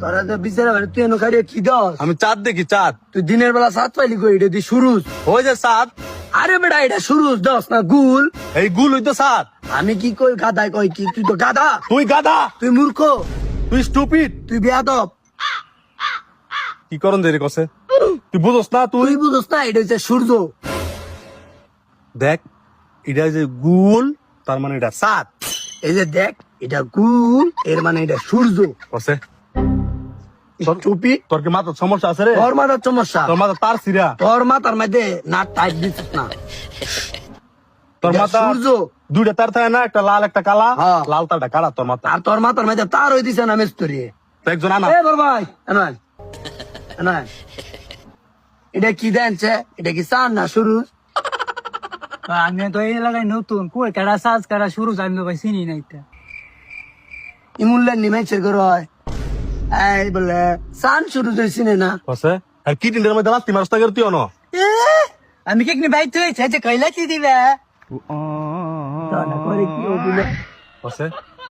তোরা তো বিচারা মানে তুই এনে খাড়িয়ে কি দস? আমি চাঁদ দেখি চাঁদ। তুই দিনের বেলা সাত পাইলি কই এটা দি সুরুজ? ওই যে চাঁদ, আরে বেটা এটা সুরুজ দস না গুল। এই গুল হইতো চাঁদ। আমি কি কই গাদায় কই কি তুই তো গাদা, তুই গাধা, তুই মূর্খ, তুই স্টুপিড। তুই বেয়াদব, কি করন দেরি কছে? তুই বুঝস না তুই? তুই বুঝছ না এটা হচ্ছে সূর্য। দেখ, এটা যে গুল, তার মানে এটা চাঁদ। এই যে দেখ এটা গুল, এর মানে এটা সূর্য। কছে চুপি, তোর কি মাথার সমস্যা আছে রে? তোর মাথার সমস্যা, তোর মাথা তার সিরা, তোর মাথার মধ্যে নাট টাইট দিচ্ছিস না। তোর এটা মাথা সূর্য দুইটা তার থাকে না, একটা লাল একটা কালা। হ্যাঁ। লাল তারটা কালা তোর মাথা। আর তোর মাথার মধ্যে তার হয়ে দিছে না মিস্ত্রি। তো একজন আনা। এ বড় ভাই এনাই এনাই, এটা কি দেনছে? এটা কি চান না সূরজ? আমি তো এই এলাকায় নতুন, কই কারা সাজ কারা শুরু আমি তো ভাই চিনি না এটা। ইমুল্লার নিমাইছের ঘর হয় এই বলে চান সূরজ হয়েছি না। কছে আর কি টিন্ডের মধ্যে লাস্তি মারস তাকে তুই অন। আমি কি একনি বাইতে হয়েছে যে কইলা কি দিবে? করে কি অভিনয়। কছে